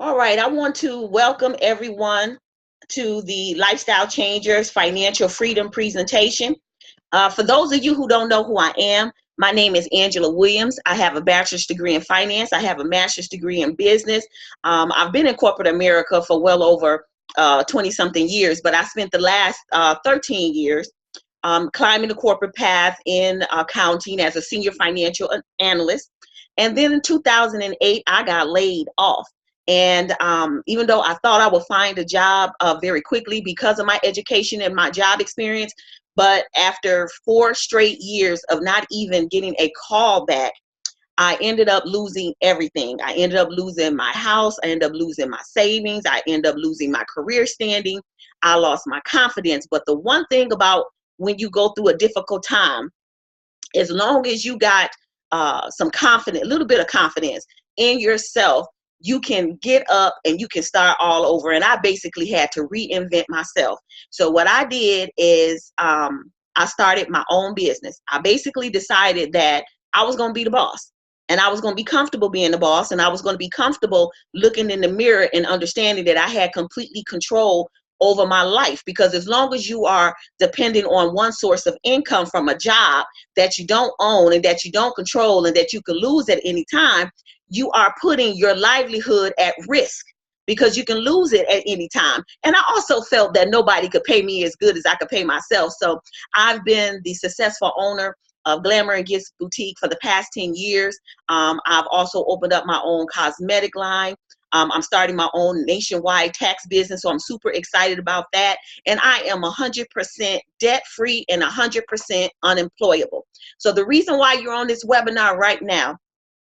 All right, I want to welcome everyone to the Lifestyle Changers Financial Freedom presentation. For those of you who don't know who I am, my name is Angela Williams. I have a bachelor's degree in finance. I have a master's degree in business. I've been in corporate America for well over 20 something years, but I spent the last 13 years climbing the corporate path in accounting as a senior financial analyst. And then in 2008, I got laid off. And even though I thought I would find a job very quickly because of my education and my job experience, but after 4 straight years of not even getting a call back, I ended up losing everything. I ended up losing my house. I ended up losing my savings. I ended up losing my career standing. I lost my confidence. But the one thing about when you go through a difficult time, as long as you got some confidence, a little bit of confidence in yourself, you can get up and you can start all over. And I basically had to reinvent myself. So what I did is I started my own business. I basically decided that I was going to be the boss. And I was going to be comfortable being the boss, and I was going to be comfortable looking in the mirror and understanding that I had completely control over my life. Because as long as you are depending on one source of income from a job that you don't own and that you don't control and that you could lose at any time, you are putting your livelihood at risk because you can lose it at any time. And I also felt that nobody could pay me as good as I could pay myself. So I've been the successful owner of Glamour and Gifts Boutique for the past 10 years. I've also opened up my own cosmetic line. I'm starting my own nationwide tax business, so I'm super excited about that. And I am 100% debt-free and 100% unemployable. So the reason why you're on this webinar right now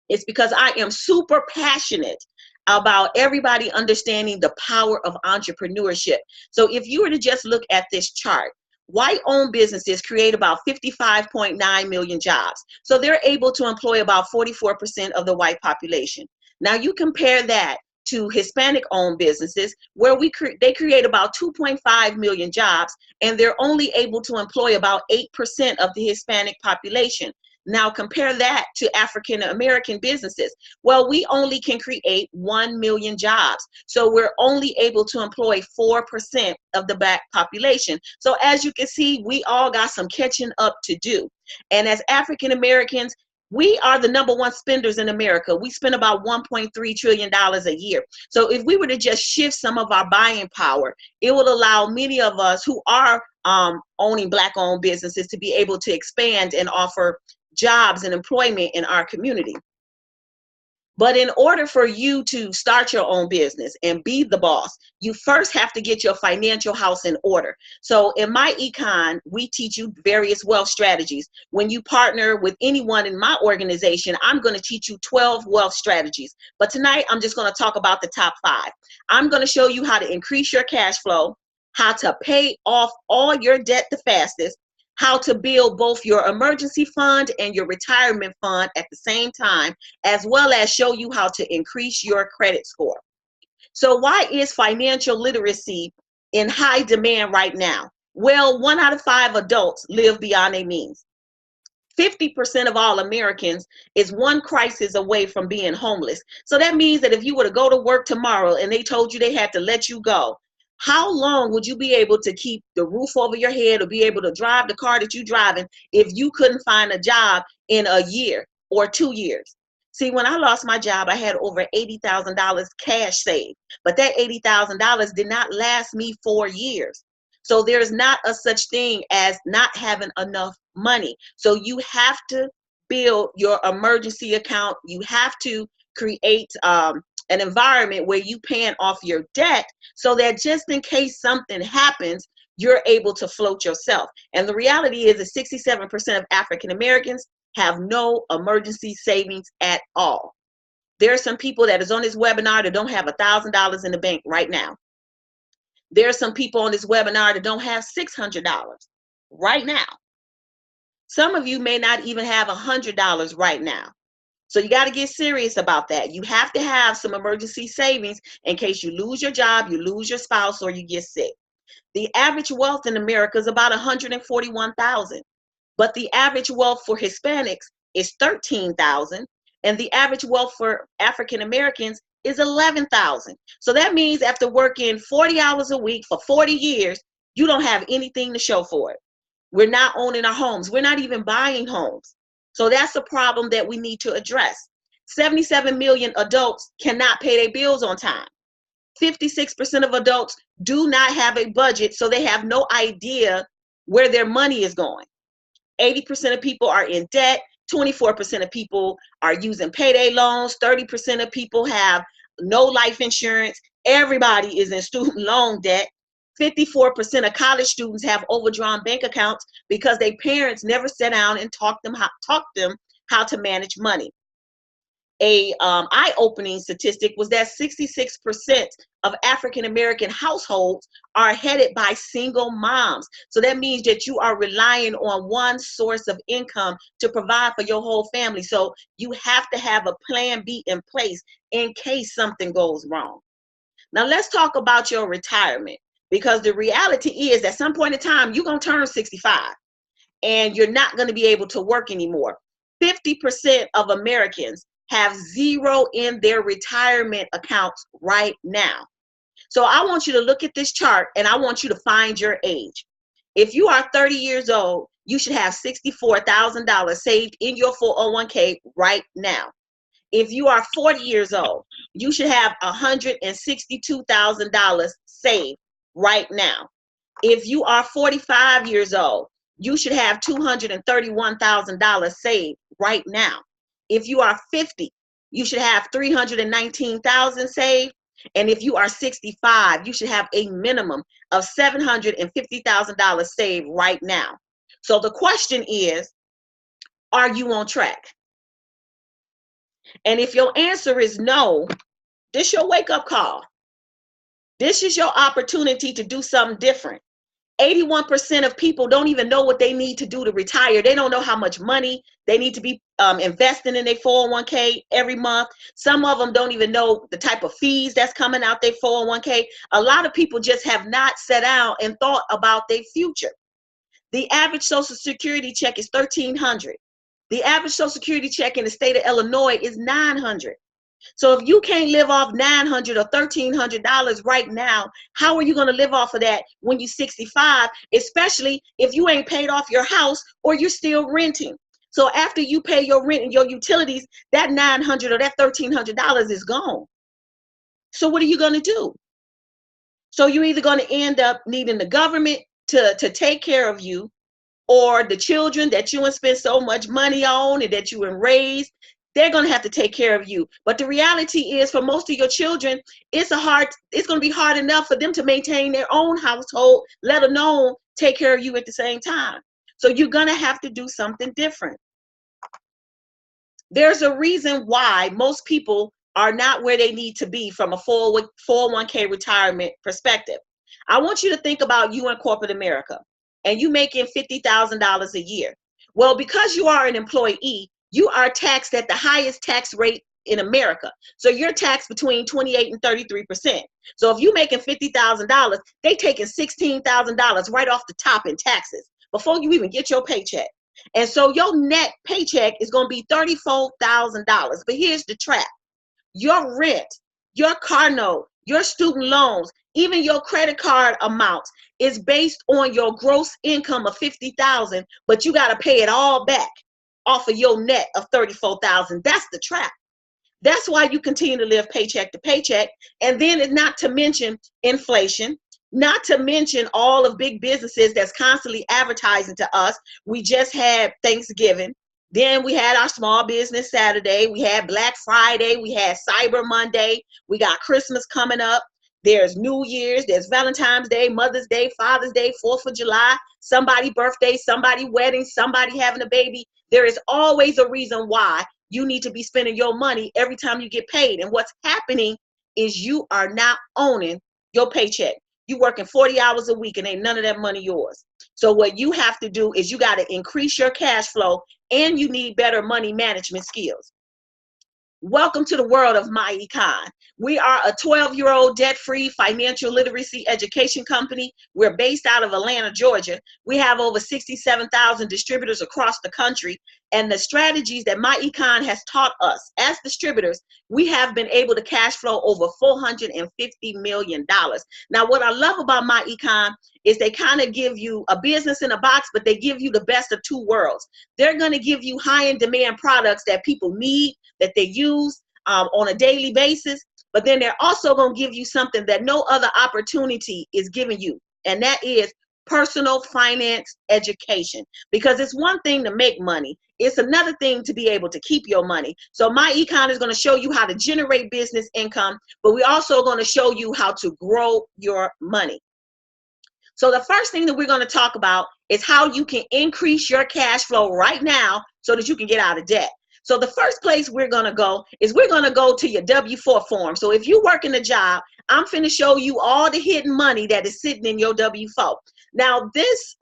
is because I am super passionate about everybody understanding the power of entrepreneurship. So if you were to just look at this chart, white-owned businesses create about 55.9 million jobs. So they're able to employ about 44% of the white population. Now you compare that to Hispanic-owned businesses where they create about 2.5 million jobs, and they're only able to employ about 8% of the Hispanic population. Now compare that to African American businesses. Well, we only can create 1 million jobs. So we're only able to employ 4% of the black population. So as you can see, we all got some catching up to do. And as African Americans, we are the #1 spenders in America. We spend about $1.3 trillion a year. So if we were to just shift some of our buying power, it would allow many of us who are owning black-owned businesses to be able to expand and offer jobs and employment in our community. But in order for you to start your own business and be the boss, you first have to get your financial house in order. So in My Econ, we teach you various wealth strategies. When you partner with anyone in my organization, I'm going to teach you 12 wealth strategies. But tonight, I'm just going to talk about the top 5. I'm going to show you how to increase your cash flow, how to pay off all your debt the fastest, how to build both your emergency fund and your retirement fund at the same time, as well as show you how to increase your credit score. So why is financial literacy in high demand right now? Well, 1 out of 5 adults live beyond their means. 50% of all Americans is one crisis away from being homeless. So that means that if you were to go to work tomorrow and they told you they had to let you go, how long would you be able to keep the roof over your head or be able to drive the car that you're driving if you couldn't find a job in a year or 2 years? See, when I lost my job, I had over $80,000 cash saved, but that $80,000 did not last me 4 years. So there's not a such thing as not having enough money. So you have to build your emergency account. You have to create an environment where you paying off your debt so that just in case something happens, you're able to float yourself. And the reality is that 67% of African Americans have no emergency savings at all. There are some people that is on this webinar that don't have $1,000 in the bank right now. There are some people on this webinar that don't have $600 right now. Some of you may not even have $100 right now. So you got to get serious about that. You have to have some emergency savings in case you lose your job, you lose your spouse, or you get sick. The average wealth in America is about $141,000, but the average wealth for Hispanics is $13,000, and the average wealth for African Americans is 11,000. So that means after working 40 hours a week for 40 years, you don't have anything to show for it. We're not owning our homes. We're not even buying homes. So that's a problem that we need to address. 77 million adults cannot pay their bills on time. 56% of adults do not have a budget, so they have no idea where their money is going. 80% of people are in debt. 24% of people are using payday loans. 30% of people have no life insurance. Everybody is in student loan debt. 54% of college students have overdrawn bank accounts because their parents never sat down and taught them how to manage money. A eye-opening statistic was that 66% of African American households are headed by single moms. So that means that you are relying on one source of income to provide for your whole family. So you have to have a plan B in place in case something goes wrong. Now let's talk about your retirement, because the reality is that at some point in time, you're going to turn 65 and you're not going to be able to work anymore. 50% of Americans have zero in their retirement accounts right now. So I want you to look at this chart and I want you to find your age. If you are 30 years old, you should have $64,000 saved in your 401k right now. If you are 40 years old, you should have $162,000 saved right now. If you are 45 years old, you should have $231,000 saved right now. If you are 50, you should have $319,000 saved. And if you are 65, you should have a minimum of $750,000 saved right now. So the question is, are you on track? And if your answer is no, this is your wake-up call. This is your opportunity to do something different. 81% of people don't even know what they need to do to retire. They don't know how much money they need to be investing in their 401k every month. Some of them don't even know the type of fees that's coming out their 401k. A lot of people just have not sat down and thought about their future. The average Social Security check is $1,300. The average Social Security check in the state of Illinois is $900. So if you can't live off $900 or $1,300 right now, how are you going to live off of that when you're 65, especially if you ain't paid off your house or you're still renting? So after you pay your rent and your utilities, that $900 or that $1,300 is gone. So what are you going to do? So you're either going to end up needing the government to take care of you, or the children that you spend so much money on and that you raised, they're going to have to take care of you. But the reality is, for most of your children, it's going to be hard enough for them to maintain their own household, let alone take care of you at the same time. So you're going to have to do something different. There's a reason why most people are not where they need to be from a 401k retirement perspective. I want you to think about you in corporate America and you making $50,000 a year. Well, because you are an employee, you are taxed at the highest tax rate in America. So you're taxed between 28 and 33%. So if you're making $50,000, they taking $16,000 right off the top in taxes before you even get your paycheck. And so your net paycheck is going to be $34,000. But here's the trap. Your rent, your car note, your student loans, even your credit card amounts is based on your gross income of $50,000, but you got to pay it all back off of your net of $34,000. That's the trap. That's why you continue to live paycheck to paycheck. And then it's not to mention inflation, not to mention all of big businesses that's constantly advertising to us. We just had Thanksgiving. Then we had our small business Saturday. We had Black Friday. We had Cyber Monday. We got Christmas coming up. There's New Year's. There's Valentine's Day, Mother's Day, Father's Day, 4th of July, somebody's birthday, somebody's wedding, somebody having a baby. There is always a reason why you need to be spending your money every time you get paid. And what's happening is you are not owning your paycheck. You're working 40 hours a week and ain't none of that money yours. So what you have to do is you got to increase your cash flow, and you need better money management skills. Welcome to the world of My Econ. We are a 12-year-old debt-free financial literacy education company. We're based out of Atlanta, Georgia. We have over 67,000 distributors across the country. And the strategies that My Econ has taught us as distributors, we have been able to cash flow over $450 million. Now, what I love about My Econ is they kind of give you a business in a box, but they give you the best of two worlds. They're going to give you high-in-demand products that people need, that they use on a daily basis, but then they're also going to give you something that no other opportunity is giving you, and that is personal finance education. Because it's one thing to make money, it's another thing to be able to keep your money. So My Econ is going to show you how to generate business income, but we're also going to show you how to grow your money. So the first thing that we're going to talk about is how you can increase your cash flow right now so that you can get out of debt. So the first place we're going to go is we're going to go to your W-4 form. So if you work in a job, I'm finna show you all the hidden money that is sitting in your W-4. Now this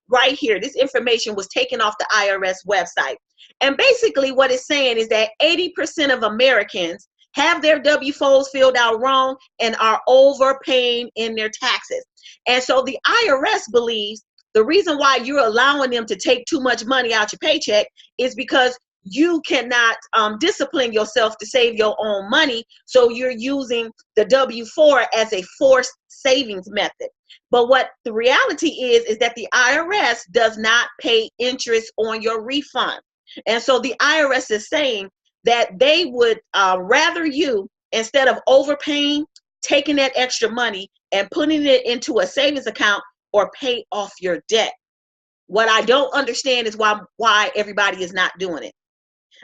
right here, this information was taken off the IRS website. And basically what it's saying is that 80% of Americans have their W-4s filled out wrong and are overpaying in their taxes. And so the IRS believes the reason why you're allowing them to take too much money out your paycheck is because you cannot discipline yourself to save your own money. So you're using the W-4 as a forced savings method. But what the reality is that the IRS does not pay interest on your refund. And so the IRS is saying that they would rather you, instead of overpaying, taking that extra money and putting it into a savings account or pay off your debt. What I don't understand is why everybody is not doing it.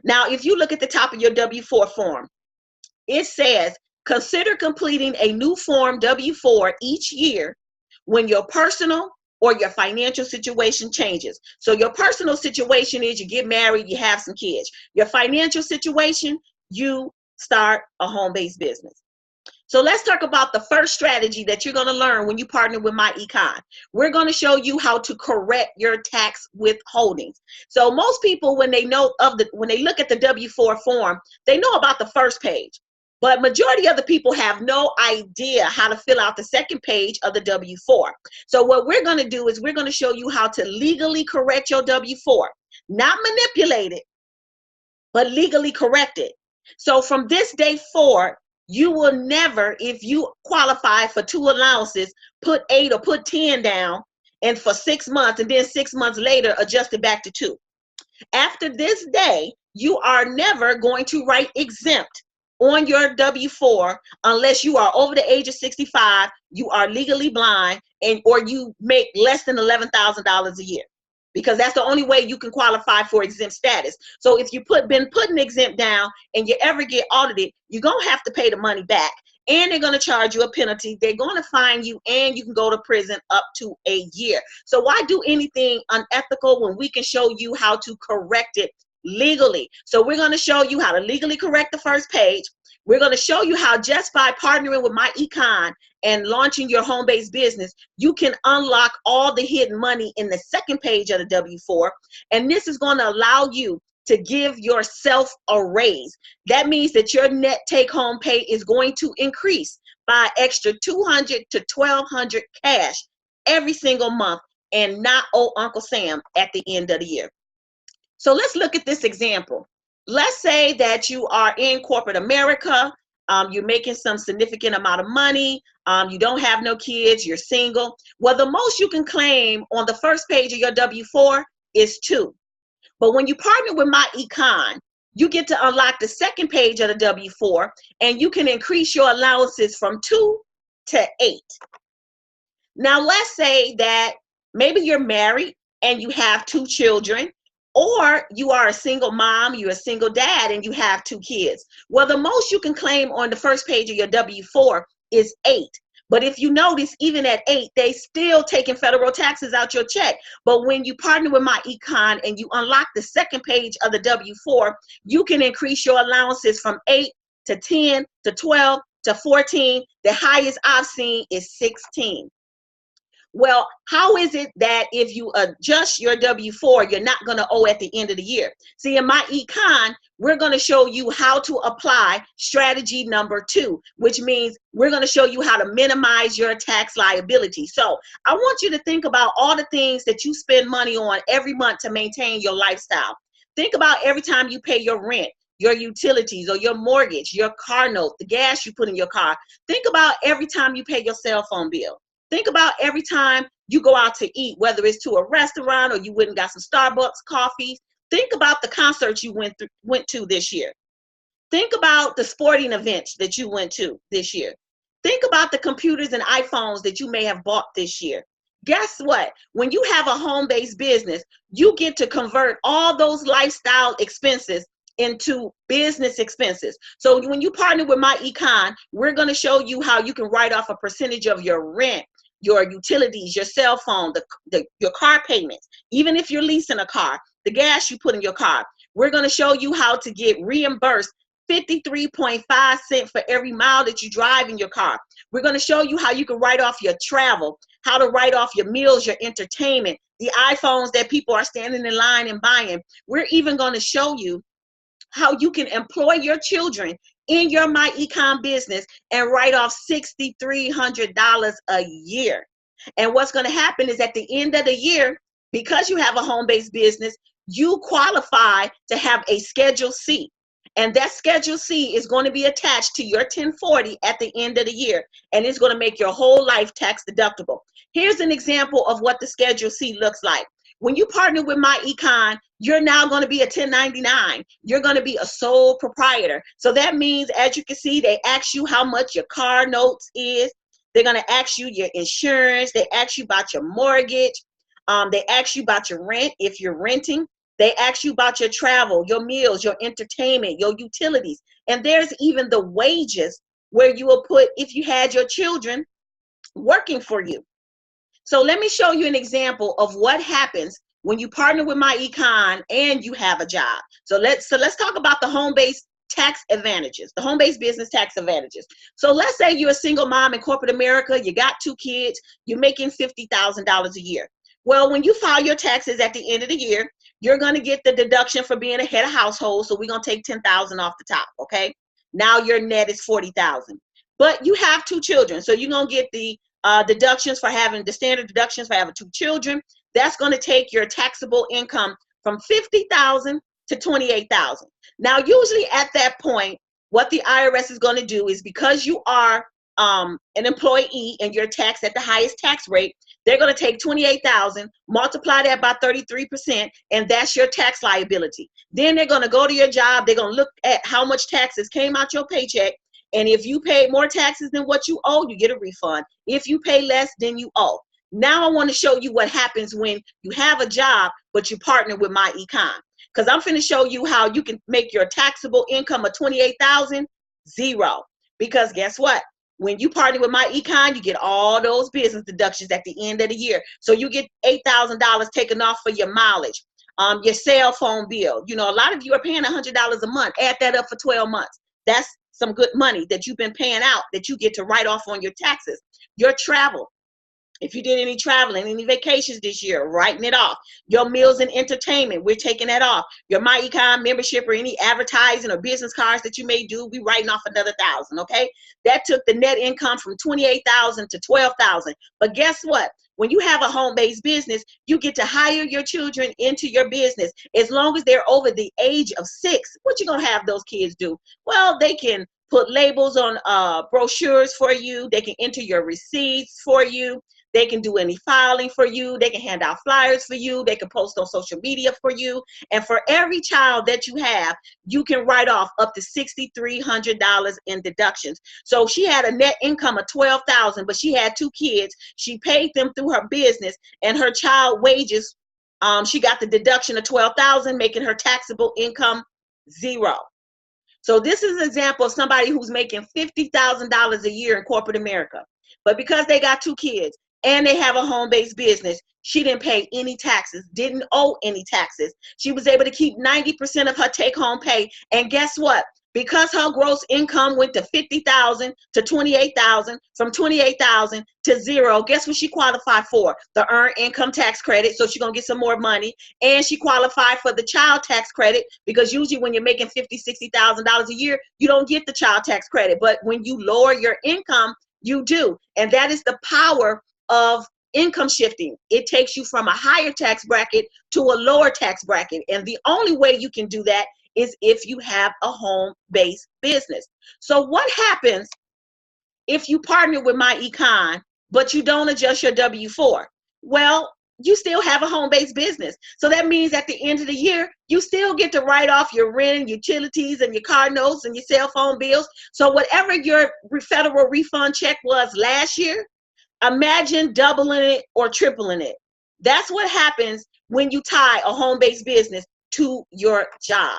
Now, if you look at the top of your W-4 form, it says, consider completing a new form W-4 each year when your personal or your financial situation changes. So your personal situation is you get married, you have some kids. Your financial situation, you start a home-based business. So let's talk about the first strategy that you're going to learn when you partner with My Econ. We're going to show you how to correct your tax withholdings. So most people, when they look at the W-4 form, they know about the first page, but majority of the people have no idea how to fill out the second page of the W-4. So what we're going to do is we're going to show you how to legally correct your W-4, not manipulate it, but legally correct it. So from this day forward, you will never, if you qualify for 2 allowances, put 8 or put 10 down and for 6 months, and then 6 months later adjust it back to 2. After this day, you are never going to write exempt on your W-4 unless you are over the age of 65, you are legally blind, or you make less than $11,000 a year. Because that's the only way you can qualify for exempt status. So if you've been putting exempt down and you ever get audited, you're going to have to pay the money back. And they're going to charge you a penalty. They're going to fine you, and you can go to prison up to a year. So why do anything unethical when we can show you how to correct it legally? So we're going to show you how to legally correct the first page. We're going to show you how just by partnering with My Econ and launching your home-based business, you can unlock all the hidden money in the second page of the W-4. And this is going to allow you to give yourself a raise. That means that your net take-home pay is going to increase by extra $200 to $1,200 cash every single month and not owe Uncle Sam at the end of the year. So let's look at this example. Let's say that you are in corporate America, you're making some significant amount of money, you don't have no kids, you're single. Well, the most you can claim on the first page of your W-4 is 2. But when you partner with My Econ, you get to unlock the second page of the W-4, and you can increase your allowances from 2 to 8. Now, let's say that maybe you're married and you have 2 children, or you are a single mom, you're a single dad, and you have 2 kids. Well, the most you can claim on the first page of your W-4 is 8. But if you notice, even at 8, they still taking federal taxes out your check. But when you partner with My Econ and you unlock the second page of the W-4, you can increase your allowances from 8 to 10 to 12 to 14. The highest I've seen is 16. Well, how is it that if you adjust your W-4, you're not going to owe at the end of the year? See, in My Econ, we're going to show you how to apply strategy number 2, which means we're going to show you how to minimize your tax liability. So I want you to think about all the things that you spend money on every month to maintain your lifestyle. Think about every time you pay your rent, your utilities, or your mortgage, your car note, the gas you put in your car. Think about every time you pay your cell phone bill. Think about every time you go out to eat, whether it's to a restaurant or you went and got some Starbucks coffees. Think about the concerts you went to this year. Think about the sporting events that you went to this year. Think about the computers and iPhones that you may have bought this year. Guess what? When you have a home-based business, you get to convert all those lifestyle expenses into business expenses. So when you partner with My Econ, we're going to show you how you can write off a percentage of your rent, your utilities, your cell phone, your car payments, even if you're leasing a car, the gas you put in your car. We're going to show you how to get reimbursed 53.5 cents for every mile that you drive in your car. We're going to show you how you can write off your travel, how to write off your meals, your entertainment, the iPhones that people are standing in line and buying. We're even going to show you how you can employ your children in your My Econ business and write off $6,300 a year. And what's going to happen is at the end of the year, because you have a home-based business, you qualify to have a Schedule C. And that Schedule C is going to be attached to your 1040 at the end of the year. And it's going to make your whole life tax deductible. Here's an example of what the Schedule C looks like. When you partner with My Econ, you're now going to be a 1099. You're going to be a sole proprietor. So that means, as you can see, they ask you how much your car notes is. They're going to ask you your insurance. They ask you about your mortgage. They ask you about your rent if you're renting. They ask you about your travel, your meals, your entertainment, your utilities. And there's even the wages where you will put if you had your children working for you. So let me show you an example of what happens when you partner with My Econ and you have a job. So let's talk about the home-based tax advantages, the home-based business tax advantages. So let's say you're a single mom in corporate America, you got 2 kids, you're making $50,000 a year. Well, when you file your taxes at the end of the year, you're going to get the deduction for being a head of household. So we're going to take $10,000 off the top, okay? Now your net is $40,000. But you have 2 children, so you're going to get the deductions for having the standard deductions for having 2 children. That's going to take your taxable income from $50,000 to $28,000. Now, usually at that point, what the IRS is going to do is, because you are an employee and you're taxed at the highest tax rate, they're going to take $28,000, multiply that by 33%, and that's your tax liability. Then they're going to go to your job. They're going to look at how much taxes came out your paycheck. And if you pay more taxes than what you owe, you get a refund. If you pay less than you owe. Now I want to show you what happens when you have a job, but you partner with My Econ. Because I'm going to show you how you can make your taxable income of $28,000 zero. Because guess what? When you partner with My Econ, you get all those business deductions at the end of the year. So you get $8,000 taken off for your mileage, your cell phone bill. You know, a lot of you are paying $100 a month. Add that up for 12 months. That's some good money that you've been paying out that you get to write off on your taxes. Your travel. If you did any traveling, any vacations this year, writing it off. Your meals and entertainment, we're taking that off. Your My Econ membership or any advertising or business cards that you may do, we writing off another $1,000, okay? That took the net income from $28,000 to $12,000. But guess what? When you have a home-based business, you get to hire your children into your business as long as they're over the age of 6. What you gonna have those kids do? Well, they can put labels on brochures for you. They can enter your receipts for you. They can do any filing for you. They can hand out flyers for you. They can post on social media for you. And for every child that you have, you can write off up to $6,300 in deductions. So she had a net income of $12,000, but she had 2 kids. She paid them through her business, and her child wages, she got the deduction of $12,000, making her taxable income zero. So this is an example of somebody who's making $50,000 a year in corporate America. But because they got 2 kids, and they have a home-based business, she didn't pay any taxes, didn't owe any taxes. She was able to keep 90% of her take-home pay. And guess what? Because her gross income went to 50,000 to 28,000, from 28,000 to zero, guess what she qualified for? The earned income tax credit, so she's gonna get some more money. And she qualified for the child tax credit, because usually when you're making $50,000, $60,000 a year, you don't get the child tax credit. But when you lower your income, you do. And that is the power of income shifting. It takes you from a higher tax bracket to a lower tax bracket. And the only way you can do that is if you have a home-based business. So what happens if you partner with MyEcon, but you don't adjust your W-4? Well, you still have a home-based business. So that means at the end of the year, you still get to write off your rent and utilities and your car notes and your cell phone bills. So whatever your federal refund check was last year, imagine doubling it or tripling it. That's what happens when you tie a home-based business to your job.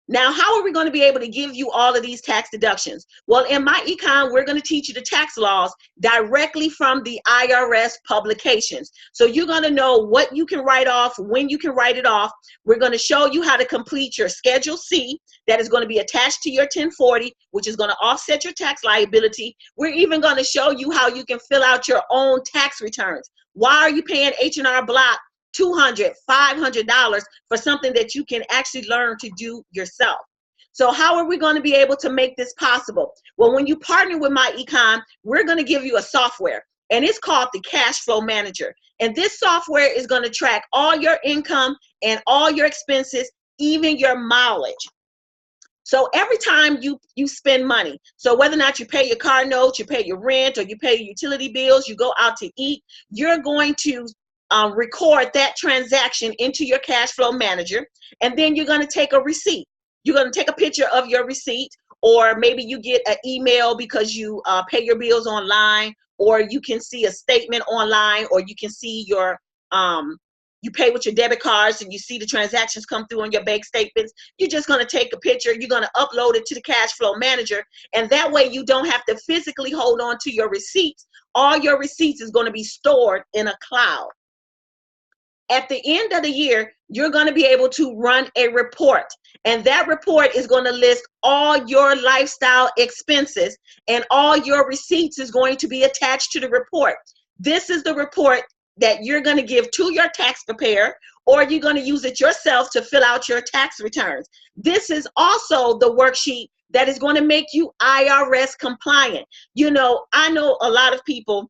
Now, how are we going to be able to give you all of these tax deductions? Well, in MyEcon, we're going to teach you the tax laws directly from the IRS publications. So you're going to know what you can write off, when you can write it off. We're going to show you how to complete your Schedule C that is going to be attached to your 1040, which is going to offset your tax liability. We're even going to show you how you can fill out your own tax returns. Why are you paying H&R Block $200, $500 for something that you can actually learn to do yourself? So how are we going to be able to make this possible? Well, when you partner with MyEcon, we're going to give you a software, and it's called the Cash Flow Manager. And this software is going to track all your income and all your expenses, even your mileage. So every time you spend money, so whether or not you pay your car notes, you pay your rent, or you pay your utility bills, you go out to eat, you're going to record that transaction into your cash flow manager, and then you're going to take a receipt. You're going to take a picture of your receipt, or maybe you get an email because you pay your bills online, or you can see a statement online, or you can see your you pay with your debit cards and you see the transactions come through on your bank statements. You're just going to take a picture, you're going to upload it to the cash flow manager, and that way you don't have to physically hold on to your receipts. All your receipts is going to be stored in a cloud. At the end of the year, you're going to be able to run a report, and that report is going to list all your lifestyle expenses, and all your receipts is going to be attached to the report. This is the report that you're going to give to your tax preparer, or you're going to use it yourself to fill out your tax returns. This is also the worksheet that is going to make you IRS compliant. You know, I know a lot of people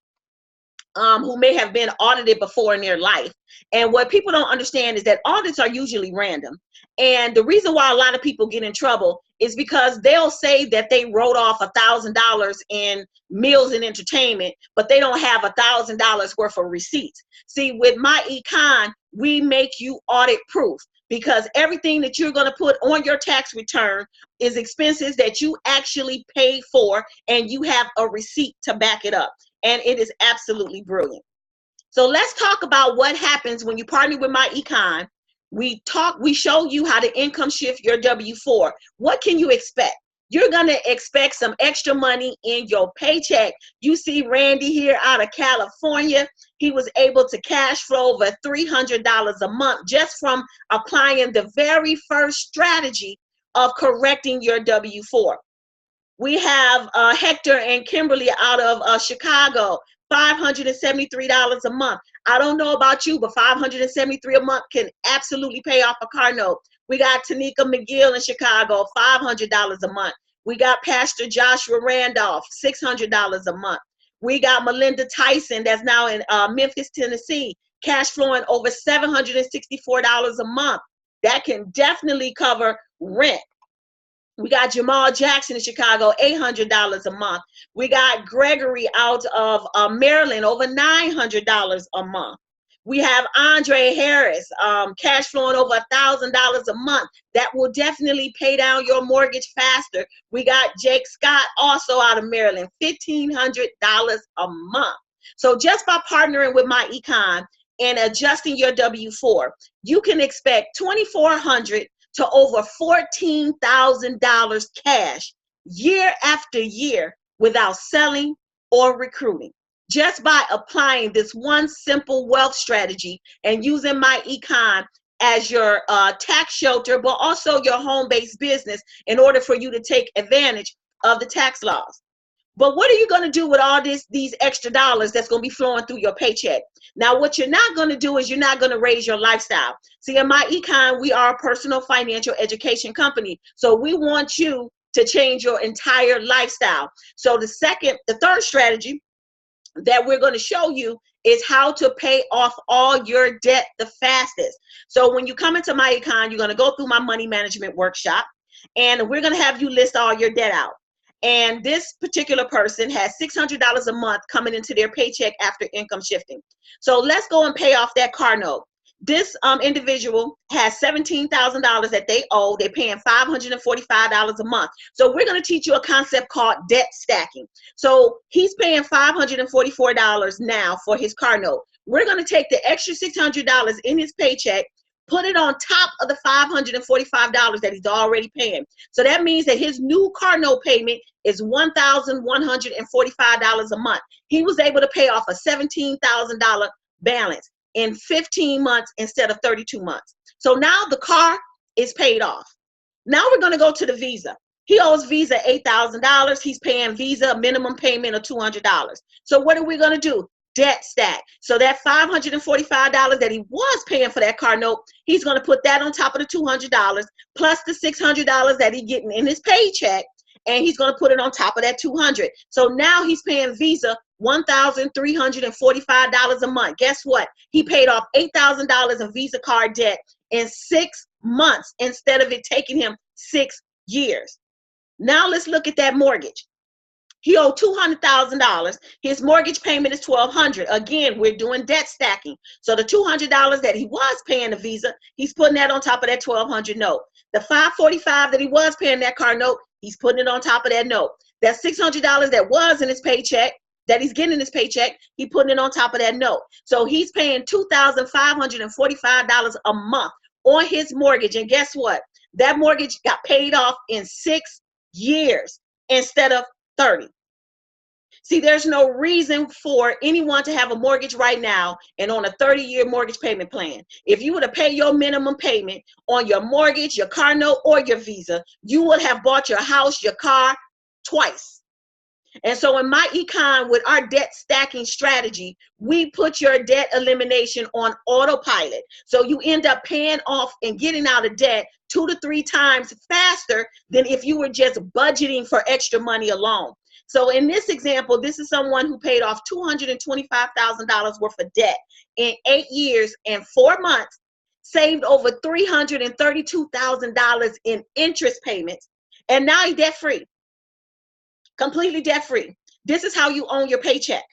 who may have been audited before in their life. And what people don't understand is that audits are usually random. And the reason why a lot of people get in trouble is because they'll say that they wrote off $1,000 in meals and entertainment, but they don't have $1,000 worth of receipts. See, with MyEcon, we make you audit proof, because everything that you're going to put on your tax return is expenses that you actually paid for, and you have a receipt to back it up. And it is absolutely brilliant. So let's talk about what happens when you partner with MyEcon. We show you how to income shift your W-4. What can you expect? You're going to expect some extra money in your paycheck. You see Randy here out of California. He was able to cash flow over $300 a month just from applying the very first strategy of correcting your W-4. We have Hector and Kimberly out of Chicago, $573 a month. I don't know about you, but $573 a month can absolutely pay off a car note. We got Tanika McGill in Chicago, $500 a month. We got Pastor Joshua Randolph, $600 a month. We got Melinda Tyson, that's now in Memphis, Tennessee, cash flowing over $764 a month. That can definitely cover rent. We got Jamal Jackson in Chicago, $800 a month. We got Gregory out of Maryland, over $900 a month. We have Andre Harris, cash flowing over $1,000 a month. That will definitely pay down your mortgage faster. We got Jake Scott, also out of Maryland, $1,500 a month. So just by partnering with MyEcon and adjusting your W-4, you can expect $2,400 to over $14,000 cash year after year without selling or recruiting. Just by applying this one simple wealth strategy and using MyEcon as your tax shelter, but also your home-based business in order for you to take advantage of the tax laws. But what are you going to do with all these extra dollars that's going to be flowing through your paycheck? Now, what you're not going to do is you're not going to raise your lifestyle. See, in MyEcon, we are a personal financial education company. So we want you to change your entire lifestyle. So the third strategy that we're going to show you is how to pay off all your debt the fastest. So when you come into MyEcon, you're going to go through my money management workshop, and we're going to have you list all your debt out. And this particular person has $600 a month coming into their paycheck after income shifting. So let's go and pay off that car note. This individual has $17,000 that they owe. They're paying $545 a month. So we're going to teach you a concept called debt stacking. So he's paying $544 now for his car note. We're going to take the extra $600 in his paycheck, put it on top of the $545 that he's already paying. So that means that his new car note payment is $1,145 a month. He was able to pay off a $17,000 balance in 15 months instead of 32 months. So now the car is paid off. Now we're going to go to the Visa. He owes Visa $8,000. He's paying Visa a minimum payment of $200. So what are we going to do? Debt stack. So that $545 that he was paying for that car note, he's going to put that on top of the $200 plus the $600 that he's getting in his paycheck, and he's going to put it on top of that $200. So now he's paying Visa $1,345 a month. Guess what? He paid off $8,000 of Visa card debt in 6 months instead of it taking him 6 years. Now let's look at that mortgage. He owed $200,000. His mortgage payment is $1,200. Again, we're doing debt stacking. So the $200 that he was paying the Visa, he's putting that on top of that $1,200 note. The $545 that he was paying that car note, he's putting it on top of that note. That $600 that was in his paycheck, that he's getting in his paycheck, he's putting it on top of that note. So he's paying $2,545 a month on his mortgage. And guess what? That mortgage got paid off in 6 years instead of 30. See, there's no reason for anyone to have a mortgage right now and on a 30-year mortgage payment plan. If you were to pay your minimum payment on your mortgage, your car note, or your Visa, you would have bought your house, your car twice. And so in MyEcon, with our debt stacking strategy, we put your debt elimination on autopilot. So you end up paying off and getting out of debt 2 to 3 times faster than if you were just budgeting for extra money alone. So in this example, this is someone who paid off $225,000 worth of debt in 8 years and 4 months, saved over $332,000 in interest payments, and now he's debt-free, completely debt-free. This is how you own your paycheck.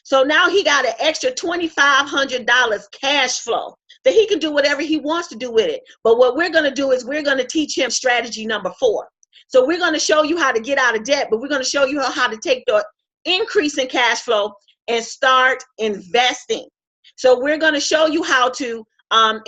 So now he got an extra $2,500 cash flow that he can do whatever he wants to do with it. But what we're going to do is we're going to teach him strategy number 4. So we're going to show you how to get out of debt, but we're going to show you how to take the increase in cash flow and start investing. So we're going to show you how to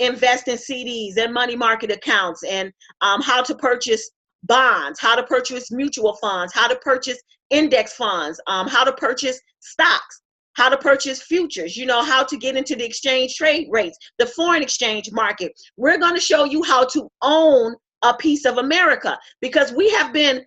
invest in CDs and money market accounts, and how to purchase bonds, how to purchase mutual funds, how to purchase index funds, how to purchase stocks, how to purchase futures, how to get into the exchange trade rates, the foreign exchange market. We're going to show you how to own a piece of America, because we have been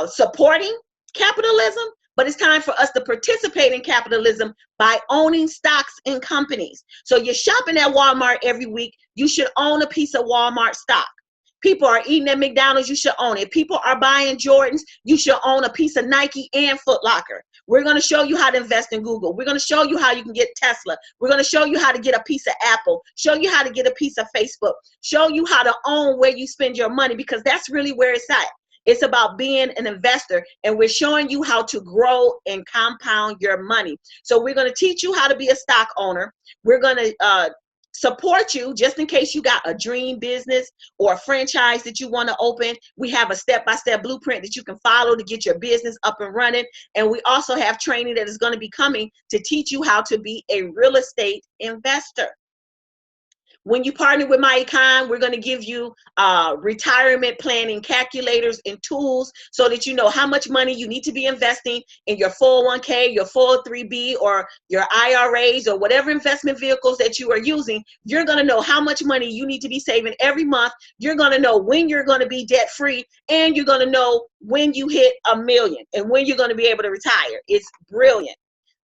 supporting capitalism, but it's time for us to participate in capitalism by owning stocks in companies. So you're shopping at Walmart every week, you should own a piece of Walmart stock. People are eating at McDonald's, you should own it. People are buying Jordans, you should own a piece of Nike and Foot Locker. We're going to show you how to invest in Google. We're going to show you how you can get Tesla. We're going to show you how to get a piece of Apple, show you how to get a piece of Facebook, show you how to own where you spend your money, because that's really where it's at. It's about being an investor, and we're showing you how to grow and compound your money. So we're going to teach you how to be a stock owner. We're going to support you just in case you got a dream business or a franchise that you want to open. We have a step-by-step blueprint that you can follow to get your business up and running. And we also have training that is going to be coming to teach you how to be a real estate investor. When you partner with My Econ, we're going to give you retirement planning calculators and tools so that you know how much money you need to be investing in your 401k, your 403b, or your IRAs, or whatever investment vehicles that you are using. You're going to know how much money you need to be saving every month. You're going to know when you're going to be debt free, and you're going to know when you hit $1 million and when you're going to be able to retire. It's brilliant.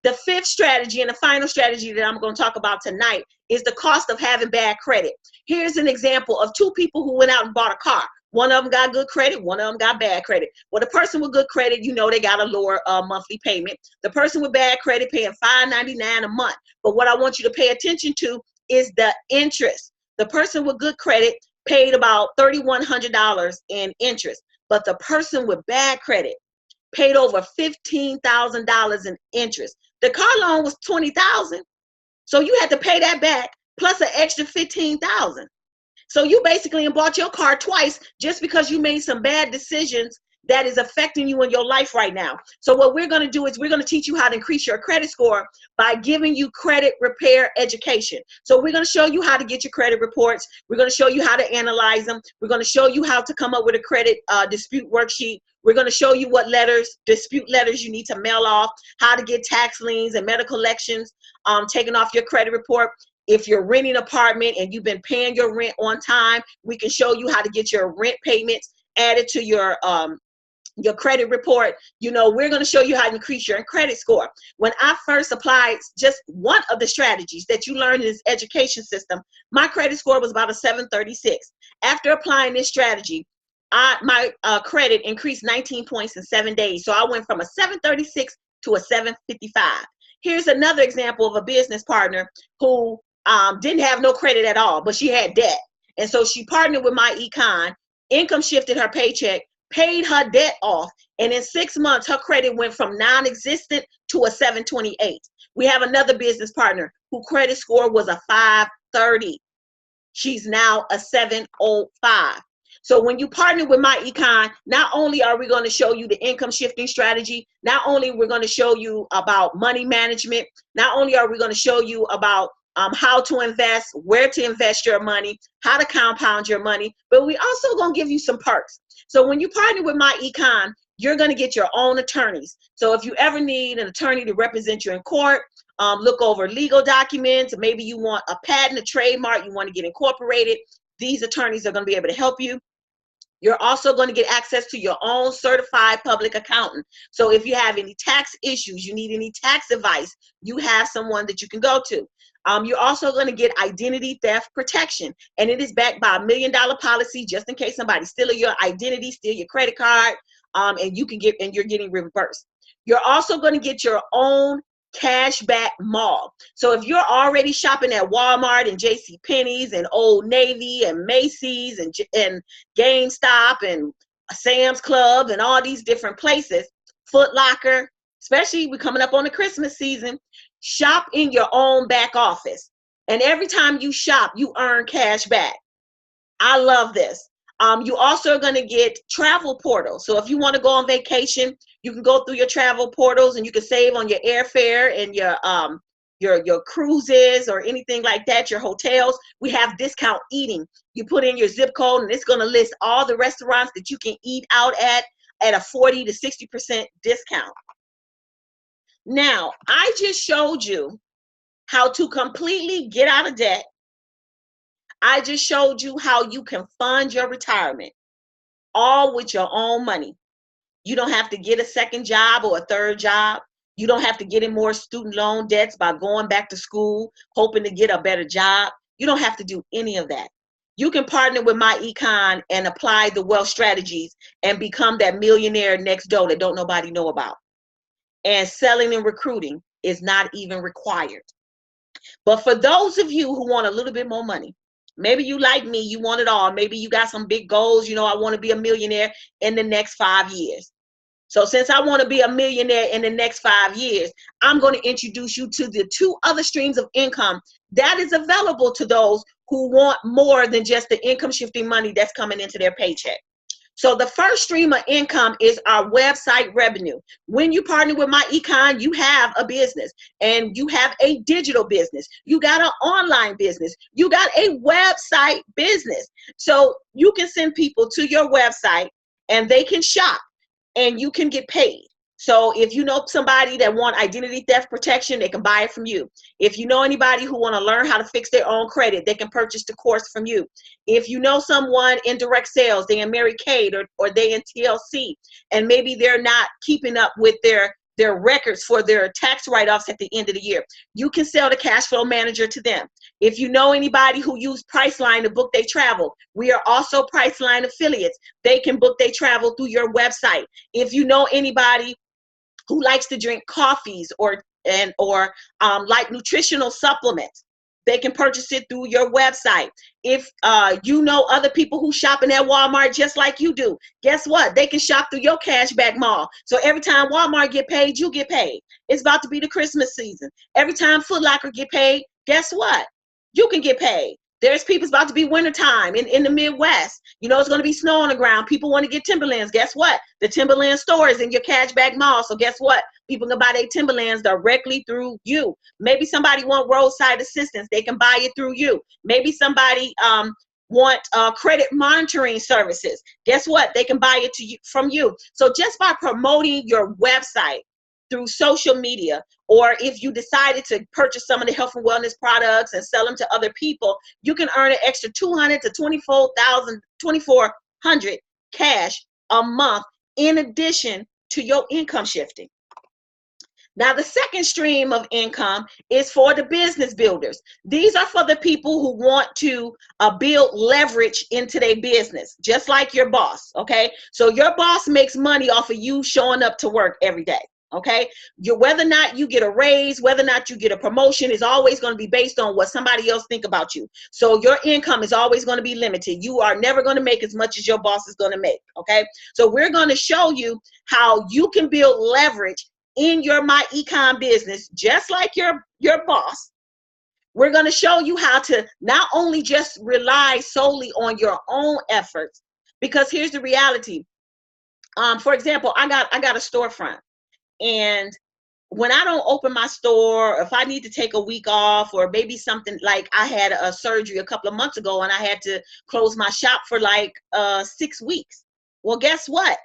The fifth strategy and the final strategy that I'm going to talk about tonight is the cost of having bad credit. Here's an example of two people who went out and bought a car. One of them got good credit, one of them got bad credit. Well, the person with good credit, you know, they got a lower monthly payment. The person with bad credit paying $5.99 a month. But what I want you to pay attention to is the interest. The person with good credit paid about $3,100 in interest, but the person with bad credit paid over $15,000 in interest. The car loan was $20,000, so you had to pay that back plus an extra $15,000. So you basically bought your car twice just because you made some bad decisions that is affecting you in your life right now. So what we're going to do is we're going to teach you how to increase your credit score by giving you credit repair education. So we're going to show you how to get your credit reports. We're going to show you how to analyze them. We're going to show you how to come up with a credit dispute worksheet. We're going to show you what dispute letters you need to mail off, how to get tax liens and medical collections taken off your credit report. If you're renting an apartment and you've been paying your rent on time, we can show you how to get your rent payments added to your credit report. You know, we're going to show you how to increase your credit score. When I first applied just one of the strategies that you learn in this education system, my credit score was about a 736. After applying this strategy, my credit increased 19 points in 7 days. So I went from a 736 to a 755. Here's another example of a business partner who didn't have no credit at all, but she had debt. And so she partnered with My Econ, income shifted her paycheck, paid her debt off, and in 6 months, her credit went from non-existent to a 728. We have another business partner whose credit score was a 530. She's now a 705. So when you partner with My Econ, not only are we going to show you the income shifting strategy, not only we're going to show you about money management, not only are we going to show you about how to invest, where to invest your money, how to compound your money, but we also going to give you some perks. So when you partner with My Econ, you're going to get your own attorneys. So if you ever need an attorney to represent you in court, look over legal documents, maybe you want a patent, a trademark, you want to get incorporated, these attorneys are going to be able to help you. You're also going to get access to your own certified public accountant. So if you have any tax issues, you need any tax advice, you have someone that you can go to. You're also going to get identity theft protection, and it is backed by $1 million policy just in case somebody steals your identity, steal your credit card, and you're getting reimbursed. You're also going to get your own cashback mall. So if you're already shopping at Walmart and JCPenney's and Old Navy and Macy's and GameStop and Sam's Club and all these different places, Foot Locker, especially we're coming up on the Christmas season, shop in your own back office. And every time you shop, you earn cash back. I love this. You also are going to get travel portals. So if you want to go on vacation, you can go through your travel portals and you can save on your airfare and your cruises or anything like that, your hotels. We have discount eating. You put in your zip code and it's going to list all the restaurants that you can eat out at a 40 to 60% discount. Now, I just showed you how to completely get out of debt. I just showed you how you can fund your retirement, all with your own money. You don't have to get a second job or a third job. You don't have to get in more student loan debts by going back to school, hoping to get a better job. You don't have to do any of that. You can partner with My Econ and apply the wealth strategies and become that millionaire next door that don't nobody know about. And selling and recruiting is not even required. But for those of you who want a little bit more money, maybe you like me, you want it all. Maybe you got some big goals. You know, I want to be a millionaire in the next 5 years. So since I want to be a millionaire in the next 5 years, I'm going to introduce you to the 2 other streams of income that is available to those who want more than just the income shifting money that's coming into their paycheck. So the first stream of income is our website revenue. When you partner with My Econ, you have a business, and you have a digital business. You got an online business. You got a website business. So you can send people to your website and they can shop and you can get paid. So if you know somebody that want identity theft protection, they can buy it from you. If you know anybody who want to learn how to fix their own credit, they can purchase the course from you. If you know someone in direct sales, they in Mary Kay or they in TLC, and maybe they're not keeping up with their records for their tax write-offs at the end of the year, you can sell the cash flow manager to them. If you know anybody who use Priceline to book their travel, we are also Priceline affiliates. They can book their travel through your website. If you know anybody who likes to drink coffees or like nutritional supplements, they can purchase it through your website. If you know other people who shopping at Walmart just like you do, guess what? They can shop through your cashback mall. So every time Walmart get paid, you get paid. It's about to be the Christmas season. Every time Foot Locker get paid, guess what? You can get paid. There's people, it's about to be wintertime in the Midwest. You know, it's going to be snow on the ground. People want to get Timberlands. Guess what? The Timberland store is in your cashback mall. So guess what? People can buy their Timberlands directly through you. Maybe somebody want roadside assistance. They can buy it through you. Maybe somebody want credit monitoring services. Guess what? They can buy it from you. So just by promoting your website through social media, or if you decided to purchase some of the health and wellness products and sell them to other people, you can earn an extra $200 to $2,400 cash a month in addition to your income shifting. Now, the second stream of income is for the business builders. These are for the people who want to build leverage into their business, just like your boss, okay? So your boss makes money off of you showing up to work every day. Okay, whether or not you get a raise, whether or not you get a promotion is always going to be based on what somebody else think about you. So your income is always going to be limited. You are never going to make as much as your boss is going to make. Okay, so we're going to show you how you can build leverage in your My Econ business, just like your boss. We're going to show you how to not only just rely solely on your own efforts, because here's the reality. For example, I got a storefront. And when I don't open my store, or if I need to take a week off, or maybe something like I had a surgery a couple of months ago and I had to close my shop for like 6 weeks. Well, guess what?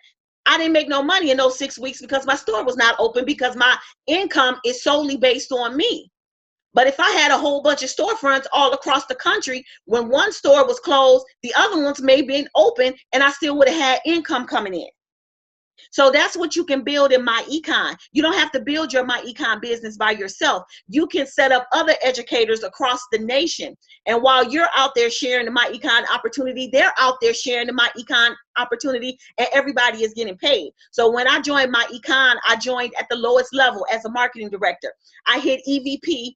I didn't make no money in those 6 weeks because my store was not open, because my income is solely based on me. But if I had a whole bunch of storefronts all across the country, when one store was closed, the other ones may have been open and I still would have had income coming in. So that's what you can build in My Econ. You don't have to build your My Econ business by yourself. You can set up other educators across the nation. And while you're out there sharing the My Econ opportunity, they're out there sharing the My Econ opportunity, and everybody is getting paid. So when I joined My Econ, I joined at the lowest level as a marketing director. I hit EVP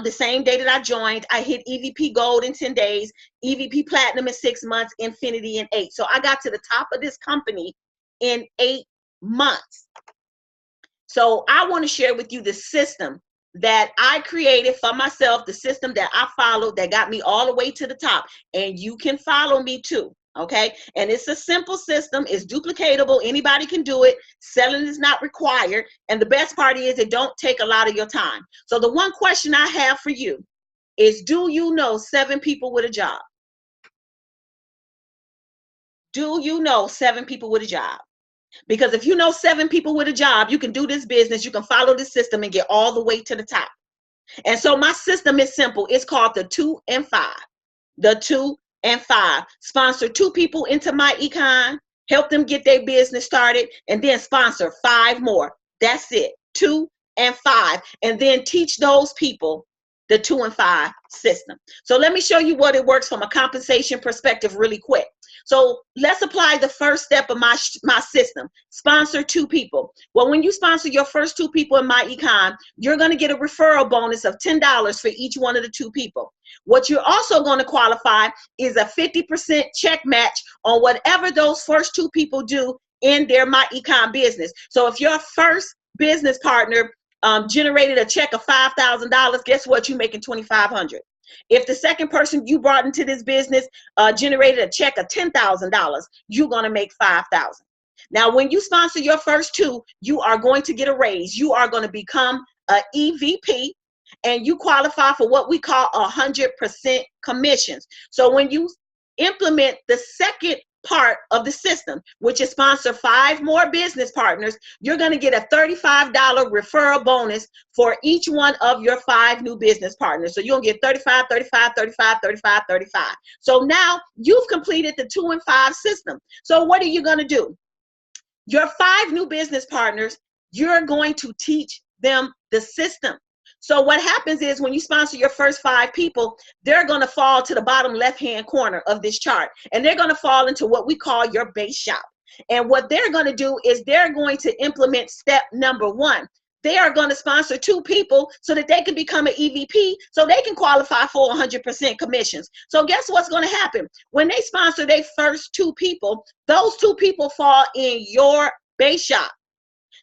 the same day that I joined. I hit EVP Gold in 10 days, EVP Platinum in 6 months, Infinity in 8. So I got to the top of this company in 8 months. So I want to share with you the system that I created for myself, the system that I followed that got me all the way to the top. And you can follow me too, okay? And it's a simple system. It's duplicatable. Anybody can do it. Selling is not required. And the best part is it don't take a lot of your time. So the one question I have for you is, do you know 7 people with a job? Do you know 7 people with a job? Because if you know 7 people with a job, you can do this business, you can follow this system and get all the way to the top. And so my system is simple. It's called the 2 and 5. The 2 and 5. Sponsor 2 people into My Econ, help them get their business started, and then sponsor 5 more. That's it. 2 and 5. And then teach those people the 2 and 5 system. So let me show you what it works from a compensation perspective really quick. So let's apply the first step of my system. Sponsor 2 people. Well, when you sponsor your first 2 people in My Econ, you're going to get a referral bonus of $10 for each one of the 2 people. What you're also going to qualify is a 50% check match on whatever those first 2 people do in their My Econ business. So if your first business partner generated a check of $5,000, guess what? You're making $2,500. If the second person you brought into this business generated a check of $10,000, you're going to make $5,000. Now, when you sponsor your first two, you are going to get a raise. You are going to become an EVP, and you qualify for what we call 100% commissions. So when you implement the second part of the system, which is sponsor 5 more business partners, you're going to get a $35 referral bonus for each one of your 5 new business partners. So you'll get 35, 35, 35, 35, 35. So now you've completed the 2 and 5 system. So what are you going to do? Your 5 new business partners, you're going to teach them the system. So what happens is when you sponsor your first 5 people, they're going to fall to the bottom left-hand corner of this chart, and they're going to fall into what we call your base shop. And what they're going to do is they're going to implement step number 1. They are going to sponsor 2 people so that they can become an EVP, so they can qualify for 100% commissions. So guess what's going to happen? When they sponsor their first 2 people, those 2 people fall in your base shop.